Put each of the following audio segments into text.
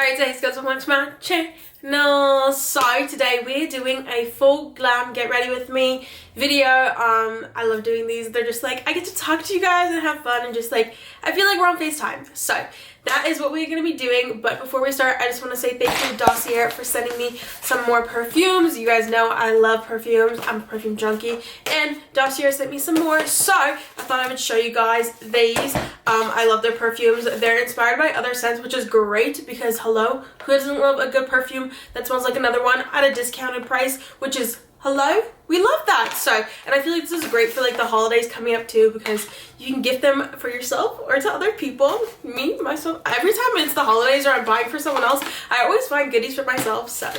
Alright guys, welcome to my channel. So today we're doing a full glam get ready with me video. I love doing these. They're just like, I get to talk to you guys and have fun and just like, I feel like we're on FaceTime. So that is what we're going to be doing. But before we start, I just want to say thank you Dossier for sending me some more perfumes. You guys know I love perfumes. I'm a perfume junkie. And Dossier sent me some more. So I thought I would show you guys these. I love their perfumes. They're inspired by other scents, which is great because hello, who doesn't love a good perfume that smells like another one at a discounted price, which is hello, we love that. So, and I feel like this is great for like the holidays coming up too, because you can gift them for yourself or to other people. Me, myself, every time it's the holidays or I'm buying for someone else, I always find goodies for myself. So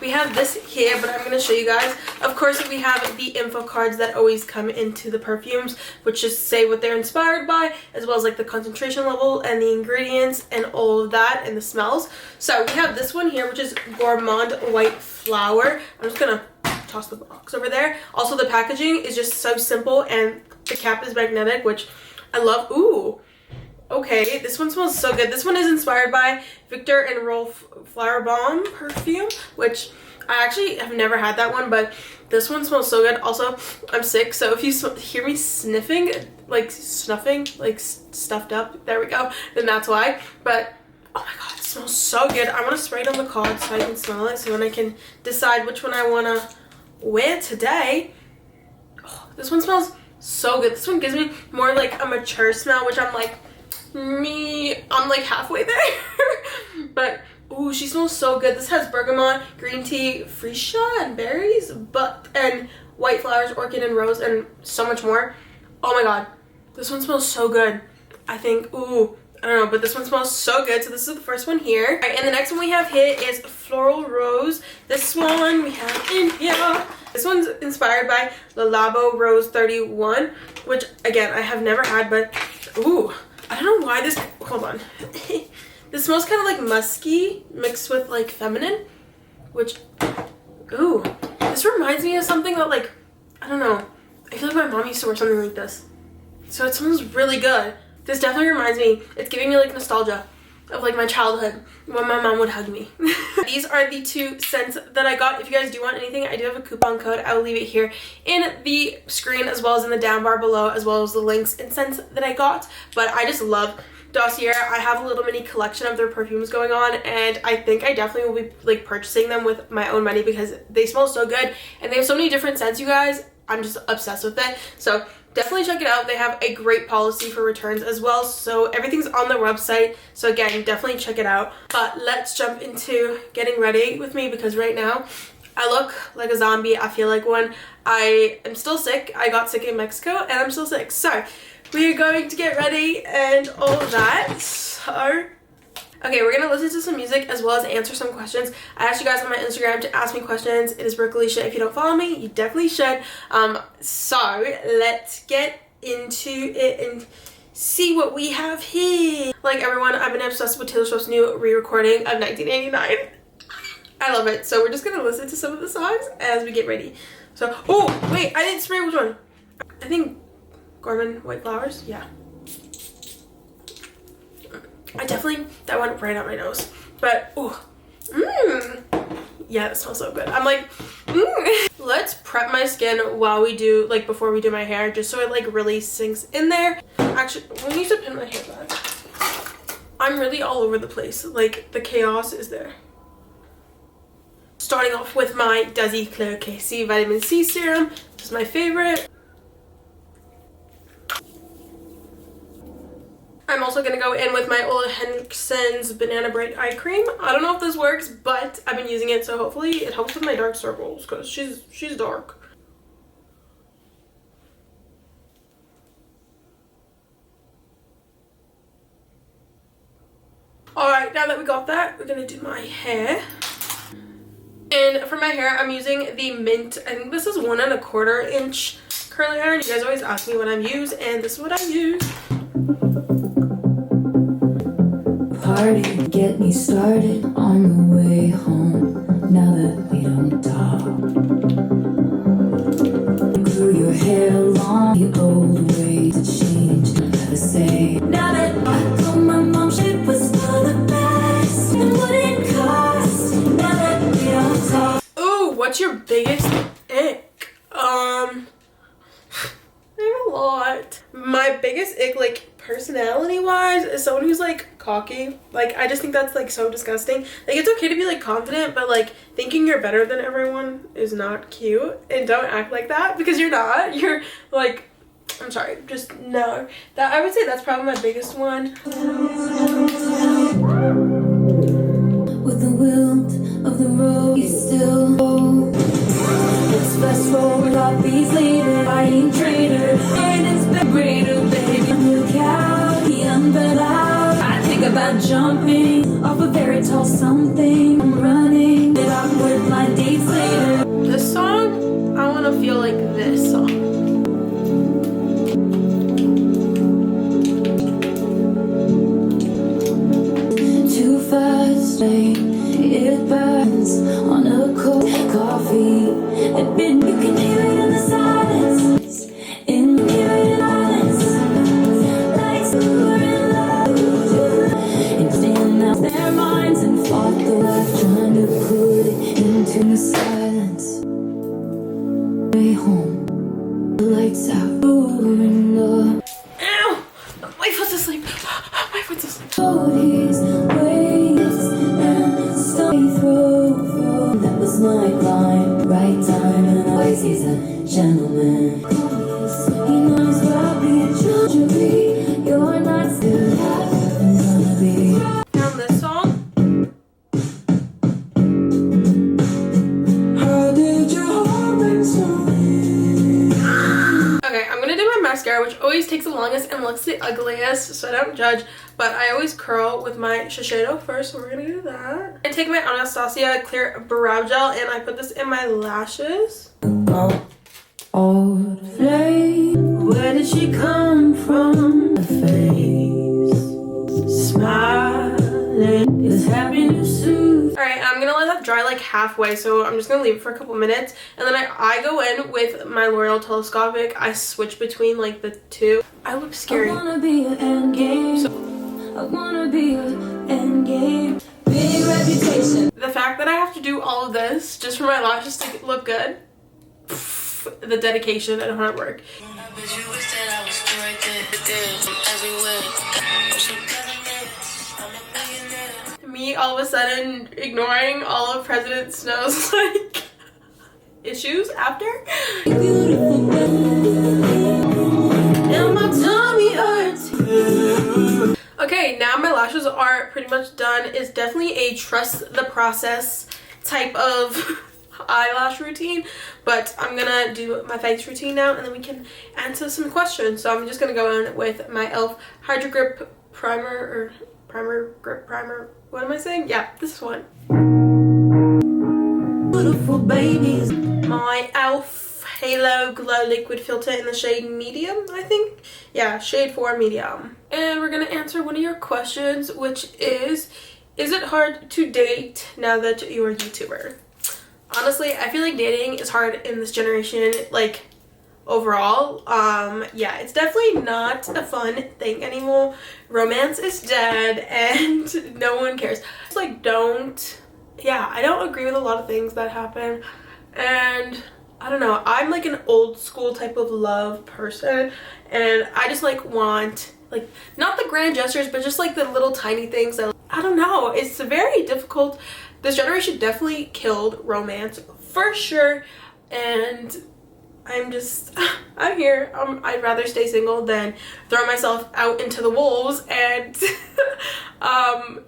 we have this here, but I'm going to show you guys. Of course, we have the info cards that always come into the perfumes, which just say what they're inspired by, as well as like the concentration level and the ingredients and all of that and the smells. So we have this one here, which is Gourmand White Flower. I'm just going to toss the box over there. Also, the packaging is just so simple and the cap is magnetic, which I love. Ooh. Okay, this one smells so good. This one is inspired by Victor and Rolf Flower Bomb perfume, which I actually have never had that one, but this one smells so good. Also, I'm sick, so if you hear me sniffing, like snuffing, like stuffed up, there we go, then that's why. But oh my god, it smells so good. I want to spray it on the card so I can smell it, so then I can decide which one I want to wear today. Oh, this one smells so good. This one gives me more like a mature smell, which I'm like, I'm like halfway there. But ooh, she smells so good. This has bergamot, green tea, freesia and berries, and white flowers, orchid and rose, and so much more. Oh my god, this one smells so good. I think, ooh, I don't know, but this one smells so good. So this is the first one here. All right, and the next one we have here is Floral Rose. This one we have in here. This one's inspired by Le Labo Rose 31, which again, I have never had, but ooh, I don't know why this, hold on. This smells kind of like musky mixed with like feminine, which, ooh, this reminds me of something that like, I don't know. I feel like my mom used to wear something like this. So it smells really good. This definitely reminds me, it's giving me like nostalgia of like my childhood when my mom would hug me. These are the two scents that I got. If you guys do want anything, I do have a coupon code. I will leave it here in the screen as well as in the down bar below, as well as the links and scents that I got. But I just love Dossier. I have a little mini collection of their perfumes going on, and I think I definitely will be like purchasing them with my own money because they smell so good and they have so many different scents, you guys. I'm just obsessed with it. So definitely check it out. They have a great policy for returns as well, so everything's on their website. So again, definitely check it out. But let's jump into getting ready with me, because right now I look like a zombie. I feel like one. I am still sick. I got sick in Mexico and I'm still sick. So we are going to get ready and all of that. So okay, we're gonna listen to some music as well as answer some questions. I asked you guys on my Instagram to ask me questions. It is Brookelisha. If you don't follow me, you definitely should. So let's get into it and see what we have here. Like everyone, I've been obsessed with Taylor Swift's new re-recording of 1989. I love it. So we're just gonna listen to some of the songs as we get ready. So, oh wait, I didn't spray which one. I think Gourmand White Flowers. Yeah. I definitely, that went right out my nose. But, ooh, yeah, it smells so good. I'm like, Let's prep my skin while we do, like before we do my hair, just so it like really sinks in there. Actually, we need to pin my hair back. I'm really all over the place. Like, the chaos is there. Starting off with my Dossier Clear KC Vitamin C Serum. This is my favorite. I'm also going to go in with my Ole Henriksen's Banana Bright Eye Cream. I don't know if this works, but I've been using it, so hopefully it helps with my dark circles, because she's dark. Alright, now that we got that, we're going to do my hair. And for my hair, I'm using the Mint, I think this is 1 1/4 inch curly iron. You guys always ask me what I use, and this is what I use. Party, get me started on the way home. Now that we don't talk, grew your hair long, the old ways to change, never say. Now that I told my mom she was for the best, and what biggest ick. I have a lot. My biggest ick, like personality wise, is someone who's like cocky. Like I just think that's like so disgusting. Like it's okay to be like confident, but like thinking you're better than everyone is not cute. And don't act like that, because you're not. You're like, I'm sorry, just no. That, I would say that's probably my biggest one. With the wilt of the road, you still let's fast forward all these later, fighting traitor, and it's been greater, baby. Look out, the umbrella. I think about jumping off a very tall something. I'm running, that awkward blind dates later. This song, I want to feel like this song. Too fast, it burns on a cold coffee. Admit you can hear it in the silence, in the silence. Like we're in love, and cleaning out their minds and fought the life trying to put it into the silence. Way home, the lights out, over and up. Ow! My foot's asleep. My foot's asleep. Hold his waist and stay through. That was my line, right time, and always he's a gentleman. He knows I'll be a jury. You're not still gonna be. Now this song. How did your heart break so? Okay, I'm gonna do my mascara, which always takes the longest and looks the ugliest, so I don't judge, but I always curl with my Shiseido first, so we're gonna do that. I take my Anastasia clear brow gel and I put this in my lashes. Old flame, where did she come from? The face, smiling, is happiness soothed. Alright, I'm gonna let that dry like halfway, so I'm just gonna leave it for a couple minutes, and then I go in with my L'Oreal Telescopic. I switch between like the two. I look scary. I wanna be an end game. I wanna be an end game. Big reputation. The fact that I have to do all of this just for my lashes to look good, pff, the dedication and hard work. Me all of a sudden ignoring all of President Snow's like issues after. Beautiful and my tummy hurts. Okay, now my lashes are pretty much done. It's definitely a trust the process type of eyelash routine, but I'm gonna do my face routine now and then we can answer some questions. So I'm just gonna go in with my e.l.f. Hydro Grip Primer, or Grip Primer. What am I saying? Yeah, this one. Beautiful babies. My e.l.f. Halo Glow Liquid Filter in the shade Medium, I think. Yeah, shade 4 Medium. And we're gonna answer one of your questions, which is it hard to date now that you're a YouTuber? Honestly, I feel like dating is hard in this generation, like overall. Yeah, it's definitely not a fun thing anymore. Romance is dead and no one cares. It's like I don't agree with a lot of things that happen, and I don't know, I'm like an old school type of love person, and I just like want like not the grand gestures, but just like the little tiny things that, I don't know, it's very difficult. This generation definitely killed romance for sure, and I'm here. I'd rather stay single than throw myself out into the wolves. And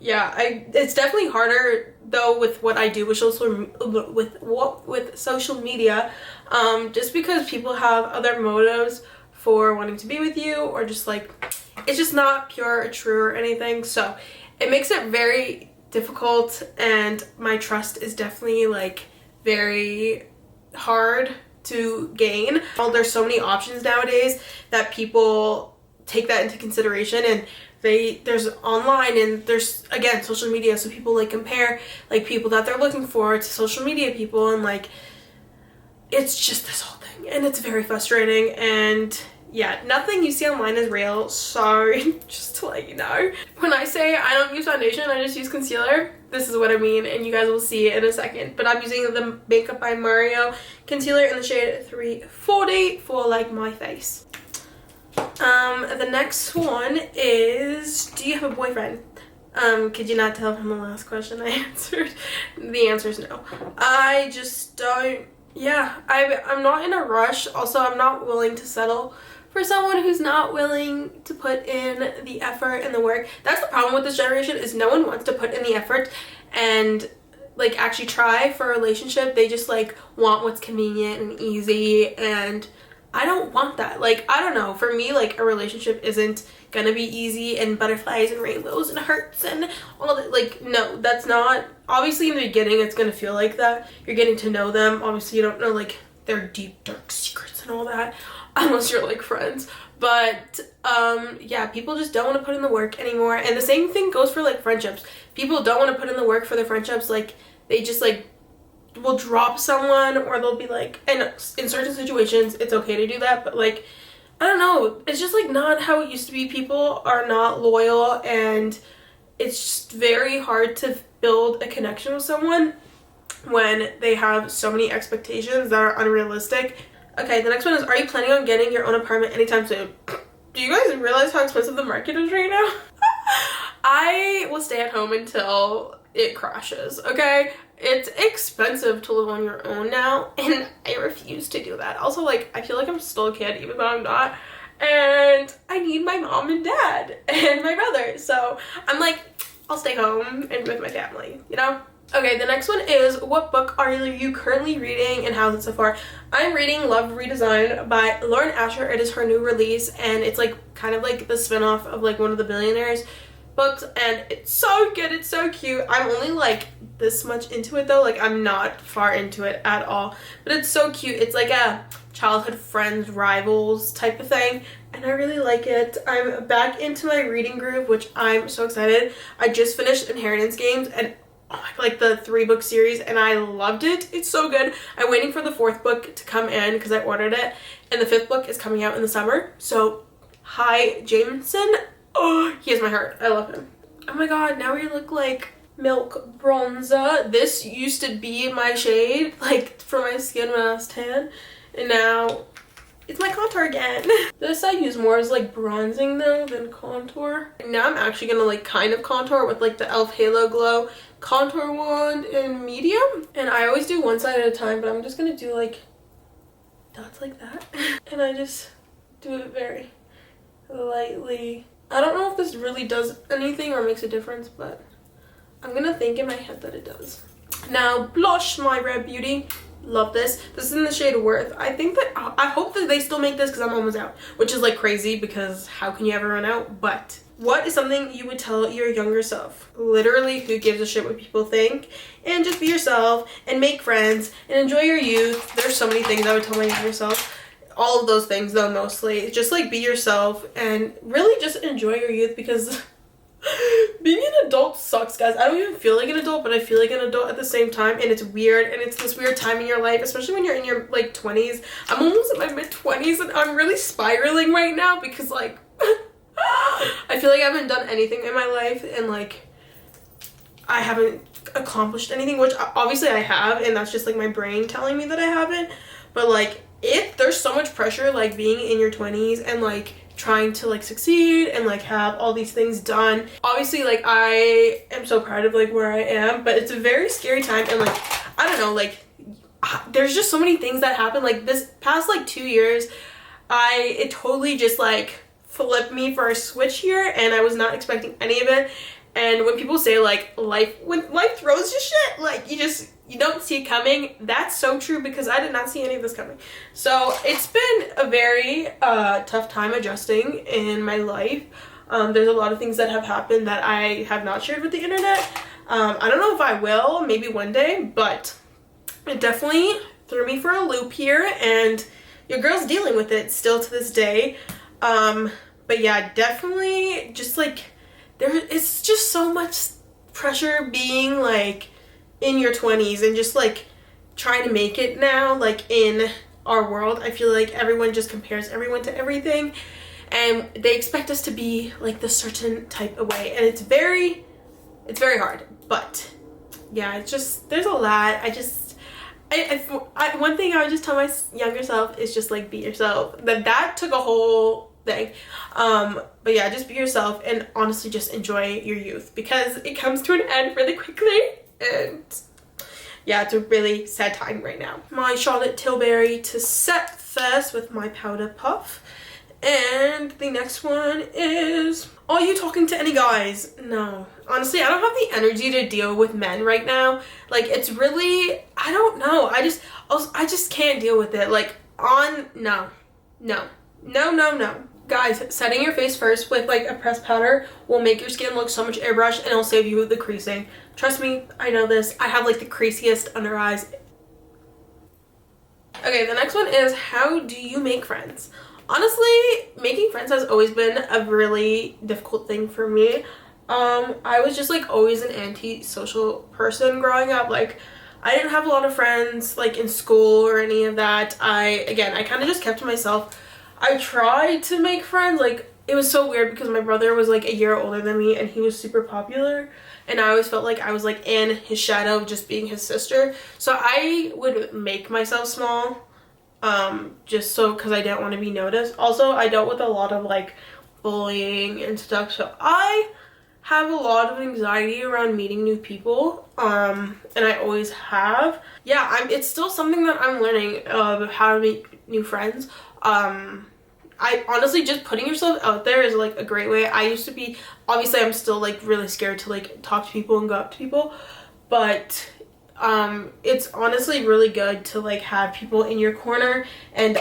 yeah, it's definitely harder though with what I do with social media, just because people have other motives for wanting to be with you, or just like it's just not pure or true or anything. So it makes it very difficult, and my trust is definitely like very hard to gain. Well, there's so many options nowadays that people take that into consideration, and there's online, and there's again social media, so people like compare like people that they're looking for to social media people, and like it's just this whole thing, and it's very frustrating. And yeah, nothing you see online is real, so just to let you know. When I say I don't use foundation, I just use concealer, this is what I mean, and you guys will see it in a second. But I'm using the Makeup by Mario concealer in the shade 340 for like my face. The next one is, do you have a boyfriend? Could you not tell from the last question I answered? The answer is no. I just don't, yeah, I'm not in a rush. Also, I'm not willing to settle for someone who's not willing to put in the effort and the work. That's the problem with this generation, is no one wants to put in the effort and like actually try for a relationship. They just like want what's convenient and easy, and I don't want that. Like, I don't know, for me, like, a relationship isn't gonna be easy and butterflies and rainbows and hearts and all of it. Like, no, that's not. Obviously in the beginning it's gonna feel like that. You're getting to know them. Obviously you don't know like their deep dark secrets and all that unless you're like friends. But yeah, people just don't want to put in the work anymore. And the same thing goes for like friendships. People don't want to put in the work for their friendships. Like, they just like will drop someone, or they'll be like, and in certain situations it's okay to do that, but like, I don't know, it's just like not how it used to be. People are not loyal, and it's just very hard to build a connection with someone when they have so many expectations that are unrealistic. Okay, the next one is, are you planning on getting your own apartment anytime soon? Do you guys realize how expensive the market is right now? I will stay at home until it crashes, okay? It's expensive to live on your own now, and I refuse to do that. Also, like, I feel like I'm still a kid even though I'm not, and I need my mom and dad and my brother, so I'm like, I'll stay home and with my family, you know? Okay, the next one is, what book are you currently reading and how's it so far? I'm reading Love Redesigned by Lauren Asher. It is her new release, and it's like kind of like the spin-off of like one of the Billionaires books, and it's so good, it's so cute. I'm only like this much into it though, like I'm not far into it at all, but it's so cute. It's like a childhood friends rivals type of thing, and I really like it. I'm back into my reading groove, which I'm so excited. I just finished Inheritance Games, and like the 3-book series, and I loved it. It's so good. I'm waiting for the 4th book to come in because I ordered it, and the 5th book is coming out in the summer. So hi Jameson. Oh, he has my heart. I love him. Oh my god, now we look like milk bronzer. This used to be my shade, like for my skin when I was tan, and now it's my contour again. This I use more as like bronzing though than contour. And now I'm actually gonna like kind of contour with like the e.l.f. Halo Glow contour wand in medium. And I always do one side at a time, but I'm just gonna do like dots like that. And I just do it very lightly. I don't know if this really does anything or makes a difference, but I'm gonna think in my head that it does. Now blush, my Rare Beauty. Love this. This is in the shade Worth. I think that, I hope that they still make this because I'm almost out, which is like crazy because how can you ever run out? But what is something you would tell your younger self? Literally, who gives a shit what people think? And just be yourself and make friends and enjoy your youth. There's so many things I would tell my younger self. All of those things though, mostly. Just like be yourself and really just enjoy your youth, because being an adult sucks, guys. I don't even feel like an adult, but I feel like an adult at the same time, and it's weird, and it's this weird time in your life, especially when you're in your like 20s. I'm almost in my mid-20s, and I'm really spiraling right now because like I feel like I haven't done anything in my life, and like I haven't accomplished anything, which obviously I have, and that's just like my brain telling me that I haven't. But like there's so much pressure like being in your 20s and like trying to like succeed and like have all these things done. Obviously like I am so proud of like where I am, but it's a very scary time, and like I don't know, like there's just so many things that happen. Like this past like 2 years, it totally just like flipped me for a switch here, and I was not expecting any of it. And when people say like when life throws you shit, like you don't see it coming, that's so true, because I did not see any of this coming. So it's been a very tough time adjusting in my life. There's a lot of things that have happened that I have not shared with the internet. I don't know if I will, maybe one day, but it definitely threw me for a loop here, and your girl's dealing with it still to this day. But yeah, definitely just like it's just so much pressure being like in your 20s and just like trying to make it now, like in our world. I feel like everyone just compares everyone to everything, and they expect us to be like this certain type of way, and it's very hard. But yeah, it's just, there's a lot. One thing I would just tell my younger self is just like be yourself. That took a whole thing, but yeah, just be yourself and honestly just enjoy your youth, because it comes to an end really quickly, and yeah, it's a really sad time right now. My Charlotte Tilbury to set first with my powder puff. And the next one is, are you talking to any guys? No. Honestly, I don't have the energy to deal with men right now. Like, it's really, I don't know. I just can't deal with it. Like, no. Guys, setting your face first with like a pressed powder will make your skin look so much airbrushed, and it'll save you the creasing. Trust me, I know this. I have like the creasiest under eyes. Okay, the next one is, how do you make friends? Honestly, making friends has always been a really difficult thing for me. I was just like always an anti-social person growing up. Like, I didn't have a lot of friends like in school or any of that. I kind of just kept to myself. I tried to make friends. Like, it was so weird because my brother was like a year older than me, and he was super popular, and I always felt like I was like in his shadow just being his sister. So I would make myself small, just so, because I didn't want to be noticed. Also, I dealt with a lot of like bullying and stuff, so I have a lot of anxiety around meeting new people, and I always have. Yeah, it's still something that I'm learning of how to make new friends. I honestly, just putting yourself out there is like a great way. I used to be, obviously I'm still like really scared to like talk to people and go up to people, but it's honestly really good to like have people in your corner. And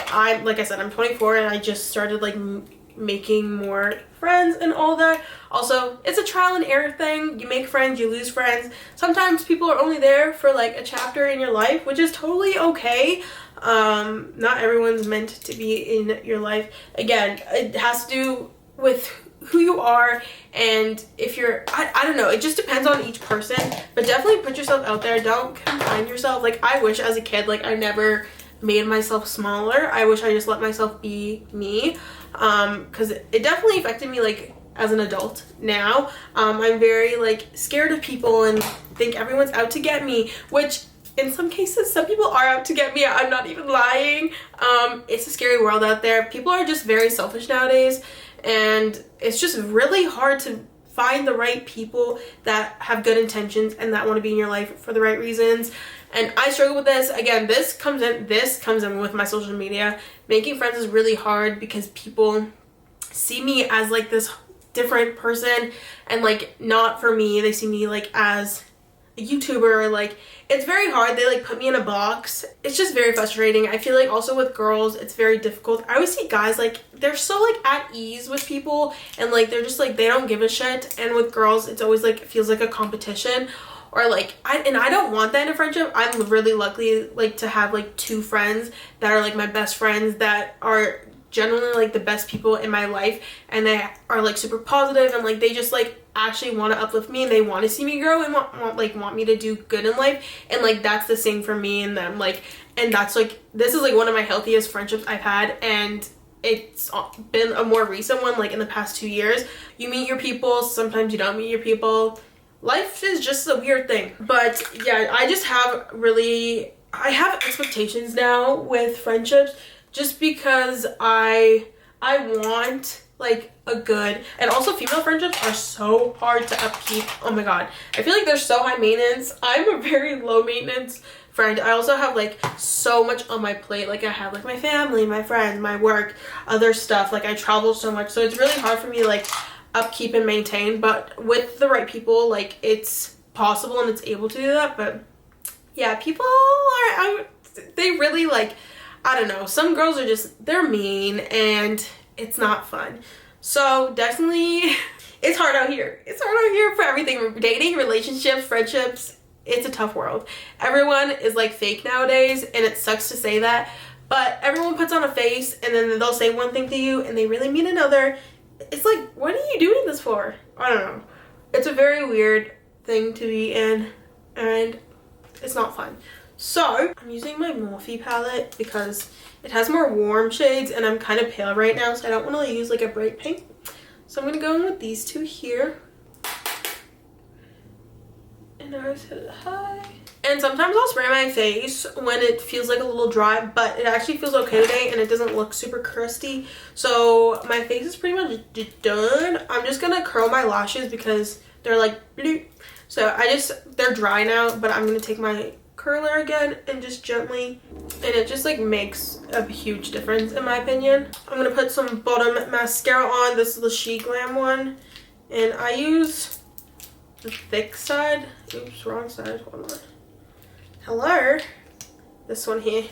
like I said, I'm 24, and I just started like making more friends and all that. Also, it's a trial and error thing. You make friends, you lose friends. Sometimes people are only there for like a chapter in your life, which is totally okay. Not everyone's meant to be in your life. Again, it has to do with who you are, and if you're, I don't know, it just depends on each person, but definitely put yourself out there. Don't confine yourself. Like, I wish as a kid, like, I never made myself smaller. I wish I just let myself be me, because it definitely affected me like as an adult now. I'm very like scared of people and think everyone's out to get me, which in some cases some people are out to get me. I'm not even lying. It's a scary world out there. People are just very selfish nowadays, and it's just really hard to find the right people that have good intentions and that want to be in your life for the right reasons. And I struggle with this. Again, this comes in with my social media. Making friends is really hard because people see me as like this different person, and like not for me. They see me like as a YouTuber. Like, it's very hard. They like put me in a box. It's just very frustrating. I feel like also with girls, it's very difficult. I always see guys like they're so like at ease with people, and like they're just like they don't give a shit. And with girls, it's always like, it feels like a competition. Or like, I don't want that in a friendship. I'm really lucky like to have like 2 friends that are like my best friends, that are genuinely like the best people in my life, and they are like super positive, and like they just like actually want to uplift me, and they want to see me grow and want me to do good in life. And like that's the same for me and them. Like, and that's like, this is like one of my healthiest friendships I've had, and it's been a more recent one like in the past 2 years. You meet your people, sometimes you don't meet your people. Life is just a weird thing. But yeah, I have expectations now with friendships, just because I want like a good, and also female friendships are so hard to upkeep. Oh my god, I feel like they're so high maintenance. I'm a very low maintenance friend. I also have like so much on my plate. Like, I have like my family, my friends, my work, other stuff. Like, I travel so much, so it's really hard for me to like upkeep and maintain. But with the right people, like, it's possible and it's able to do that. But yeah, people are, they really like, I don't know, some girls are just, they're mean, and it's not fun. So definitely, it's hard out here. It's hard out here for everything. Dating, relationships, friendships, it's a tough world. Everyone is like fake nowadays, and it sucks to say that, but everyone puts on a face, and then they'll say one thing to you and they really mean another. It's like, what are you doing this for? I don't know. It's a very weird thing to be in, and it's not fun. So I'm using my Morphe palette because it has more warm shades and I'm kind of pale right now, so I don't want to use like a bright pink. So I'm going to go in with these two here. And I said hi. And sometimes I'll spray my face when it feels like a little dry, but it actually feels okay today and it doesn't look super crusty. So my face is pretty much done. I'm just gonna curl my lashes because they're like bloop. So they're dry now, but I'm gonna take my curler again and just gently, and it just like makes a huge difference in my opinion. I'm gonna put some bottom mascara on. This is the She Glam one, and I use the thick side. Oops, wrong side. Hold on. Hello, this one here.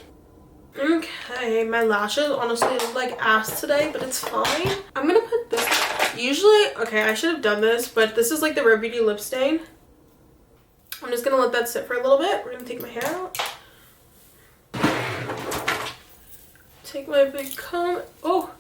Okay, my lashes honestly look like ass today, but it's fine. I'm gonna put this. Usually, okay, I should have done this, but this is like the Rare Beauty lip stain. I'm just gonna let that sit for a little bit. We're gonna take my hair out. Take my big comb. Oh.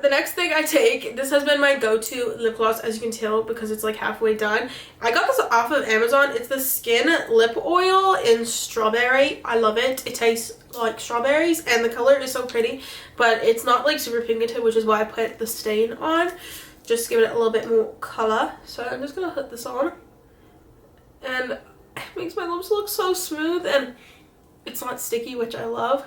The next thing I take, this has been my go-to lip gloss, as you can tell, because it's like halfway done. I got this off of Amazon. It's the Skin Lip Oil in Strawberry. I love it. It tastes like strawberries and the color is so pretty, but it's not like super pigmented, which is why I put the stain on. Just give it a little bit more color. So I'm just gonna put this on, and it makes my lips look so smooth and it's not sticky, which I love.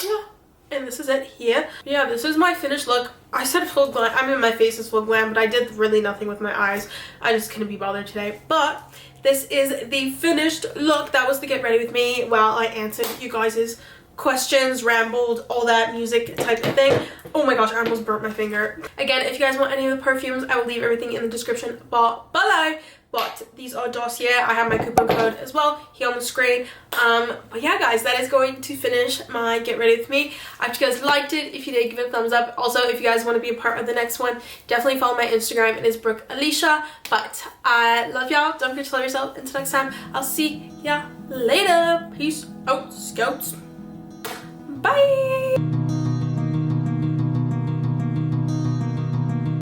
Yeah. And this is it here. Yeah, this is my finished look. I said full glam. I mean, my face is full glam, but I did really nothing with my eyes. I just couldn't be bothered today. But this is the finished look. That was the get ready with me while I answered you guys' questions, rambled, all that music type of thing. Oh my gosh, I almost burnt my finger. Again, if you guys want any of the perfumes, I will leave everything in the description bar below. But these are Dossier. I have my coupon code as well here on the screen. But yeah, guys, that is going to finish my get ready with me. I hope you guys liked it. If you did, give it a thumbs up. Also, if you guys want to be a part of the next one, definitely follow my Instagram. It is Brooke Alicia. But I love y'all. Don't forget to love yourself. Until next time, I'll see ya later. Peace out, scouts. Bye.